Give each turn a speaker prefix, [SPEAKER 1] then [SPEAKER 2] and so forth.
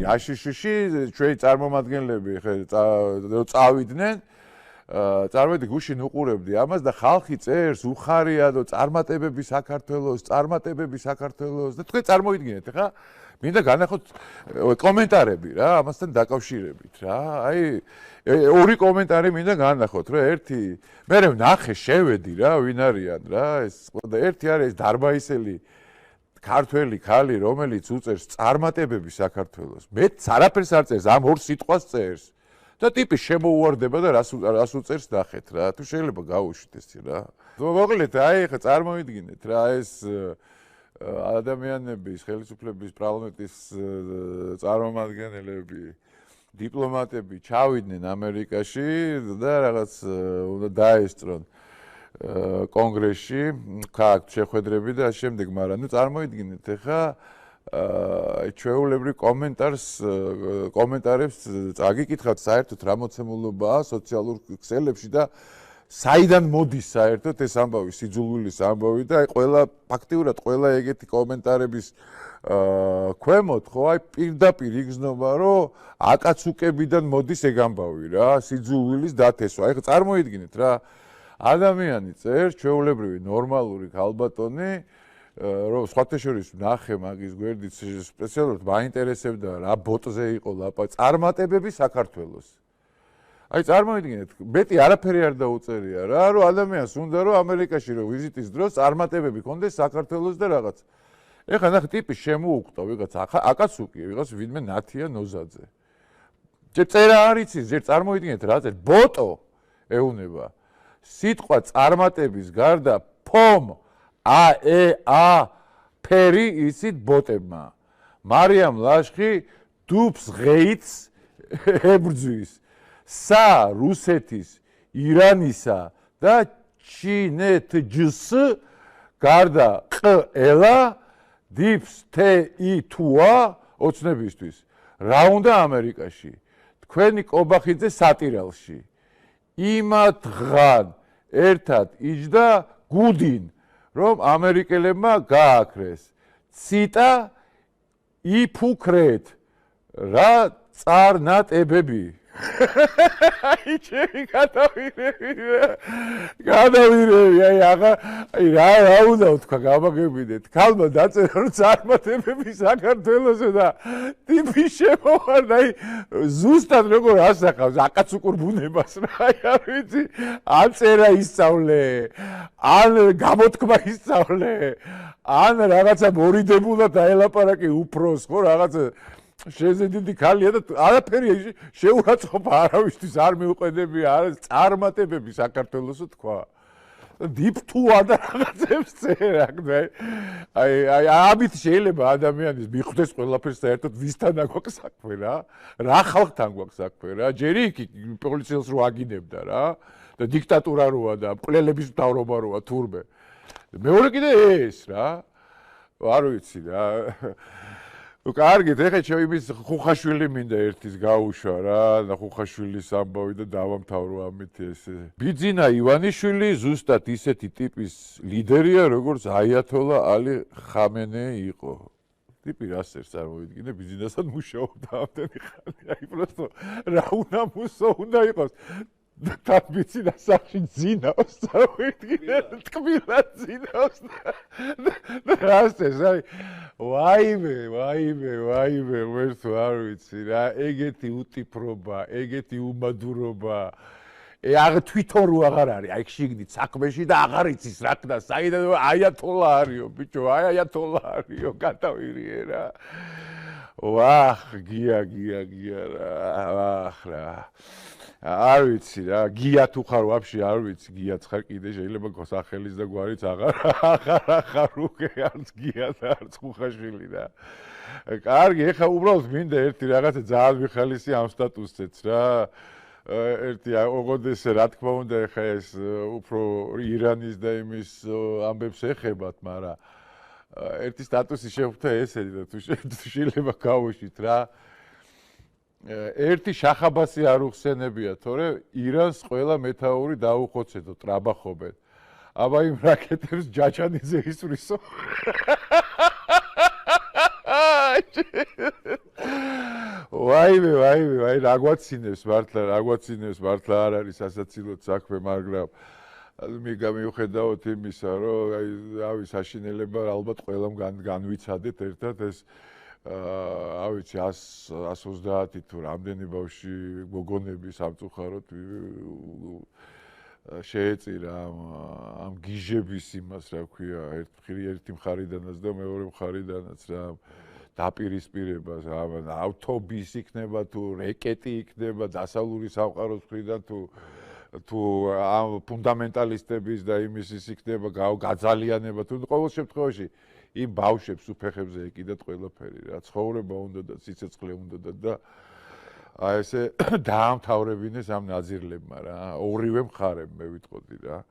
[SPEAKER 1] აშშში ჩვენი წარმომადგენლები წავიდნენ წარმოიდგინე გუშინ უყურებდი ამას და ხალხი წერს უხარიადო წარმატებები საქართველოს და თქვენ წარმოიდგინეთ ხა მინდა განახოთ კომენტარები რა ამასთან დაკავშირებით რა აი ორი კომენტარი მინდა განახოთ რა ერთი მე ვნახე შევედი რა ვინ არიან რა ეს და ერთი არის დარბაისელი ქართველი ხალი რომელიც უწერს წარმატებები საქართველოს მეც არაფერს არ წერს ამ ორ სიტყვას წერს და ტიპი შემოუვარდება და რას უწერს ნახეთ რა თუ შეიძლება გაუშვით ეს რა მოკლედ აი ხა წარმოიდგინეთ რა ეს ადამიანების ხელისუფლების პარლამენტის წარმომადგენლები დიპლომატები ჩავიდნენ ამერიკაში და რაღაც უნდა დაესწრონ კონგრესში ქაქვთ შეხვედრები და შემდეგ მაგრამ ნუ წარმოიდგინეთ ხა ჩვეულებრივ კომენტარებს წაგიკითხავთ საერთოდ რა მოცემულობაა სოციალურ ქსელებში და საიდან მოდის საერთოდ ეს ამბავი სიძულვილის ამბავი და აი ყველა ფაქტიურად ყველა ეგეთი კომენტარების ქვემოთ ხო აი პირდაპირ იგრძნობა რომ აკაცუკებიდან მოდის ეგ ამბავი რა სიძულვილის დათესვა აი წარმოიდგინეთ რა ადამიანი წერს ჩვეულებრივი ნორმალური ქალბატონი რომ სხვათა შორის ნახე მაგის გვერდით სპეციალურად მაინტერესებდა რა ბოტზე იყო ლაპარაკი წარმატებები საქართველოს აი წარმოიდგინეთ მეტი არაფერი არ დაუწერია რა რომ ადამიანს უნდა რომ ამერიკაში რომ ვიზიტის დროს წარმატებები კონდეს საქართველოს და რაღაც ეხლა ნახე ტიპი შემოუკვდა ვიღაც აკაცუკი ვიღაც ვინმე ნათია ნოზაძე წერა არ იცის ჯერ წარმოიდგინეთ რა წერს ბოტო ეუნება სიტყვა წარმატების გარდა ფომ ფერი იცით ბოტებმა მარიამ ლაშხი დუბს ღეითს ებრძვის სა რუსეთის ირანისა და ჩინეთჯს გარდა ყელა დიფს თეითუა ოცნებისთვის რა უნდა ამერიკაში თქვენი კობახიძე სატირალში იმათღან ერთად იჯდა გუდინ რომ ამერიკელებმა გააქრეს ციტა იფუქრეთ რა წარმატებები აი ჩემი გადავირები აი აღა აი რა უნდა ვთქვა გამაგებინეთ ქალმა დაწერა რომ წარმატებები საქართველოსო და ტიპი შემოვარდა აი ზუსტად როგორ ასახავს აკაცუკურ ბუნებას რა აი არ ვიცი ან წერა ისწავლე ან გამოთქმა ისწავლე ან რაღაცა მორიდებულად აელაპარაკე უფროს ხო რაღაცა შეზედიდი ქალია და არაფერი შეურაცხყოფა არავისთვის არ მიუყენებია არა წარმატებები საქართველოსო თქვა დიფთუა და რაღაცებს წერა აი ამით შეიძლება ადამიანის მიხვდეს ყველაფერს საერთოდ ვისთან აქვს საქმე რა ხალხთან გვაქვს საქმე რა ჯერი იქ პოლიციელს რო აგინებდა რა და დიქტატურა როა და მკვლელების მთავრობა როა თურმე მეორე კიდე ეს რა არ ვიცი რა კარგით, ეხლა ჩემს ხუხაშვილი მინდა ერთის გაუშვა რა, და ხუხაშვილის ამბავი და დავამთავრო ამით ესე. ბიძინა ივანიშვილი ზუსტად ისეთი ტიპის ლიდერია, როგორც აიათოლა ალი ხამენეი იყო. ტიპი რასაც წარმოიდგინე, ბიძინასთან მუშაობდა ამდენი ხანი. აი просто რა უნამუსო უნდა იყოს. და ბიძინა სახში ძინავს, წარმოიდგინე, თკბილად ძინავს. და რასაც აი ვაიმე, ვერთო არ ვიცი რა, ეგეთი უტიფრობა, ეგეთი უმადურობა. აღ თვითონ რო აღარ არის, აი შიგნით საქმეში და აღარ იცის რა ქნა, საიდან აიათოლა არისო, ბიჭო, აიათოლა არისო, გადავირიე რა. ვახ, გია რა, ვახ რა. არ ვიცი რა, გია თუ ხარ ვაფშე არ ვიცი, გიაც ხარ კიდე შეიძლება სახელის და გვარიც აღარ ხარ უკვე არც გია და არც ხუხაშვილი და. კარგი, ეხლა უბრალოდ მინდა ერთი რაღაცა ძალიან მიხალისი ამ სტატუსზეც რა. ერთი ოღონდ რა თქმა უნდა ეხლა ეს უფრო ირანის და იმის ამბებს ეხებათ, მაგრამ ერთი სტატუსი შეხვდა ესეთი და თუ შეიძლება გავუშვით რა. ერთი შახაბასი არ უხსენებია, თორე ირანს ყველა მეთაური დაუხოცედო, ტრაბახობენ. აბა იმ რაკეტებს ჯაჯანიძე ისვრისო. ვაიმე, რაგვაცინებს მართლა არ არის სასაცილოდ საქმე, მაგრამ მიუხედავად იმისა, რომ რავი საშინელება ალბათ ყველამ განვიცადეთ ერთად ეს ავიცი 130 თუ რამდენი ბავშვი გოგონები სამწუხაროდ შეეწირა ამ გიჟების იმას, რა ქვია, ერთი მხარიდანაც და მეორე მხარიდანაც რა დაპირისპირებას, ავტობუსი იქნება თუ რეკეტი იქნება დასავლური სამყაროს მხრიდან თუ ამ ფუნდამენტალისტების და იმის იქნება გაძალიანება თუ ყოველ შემთხვევაში იმ ბავშვებს უფეხებზე ეკიდათ ყველაფერი რა ცხოვრება უნდა და სიცოცხლე უნდა და აი ესე დაამთავრებინეს ამ ნაძირლებმა რა ორივე მხარემ მე ვიტყოდი რა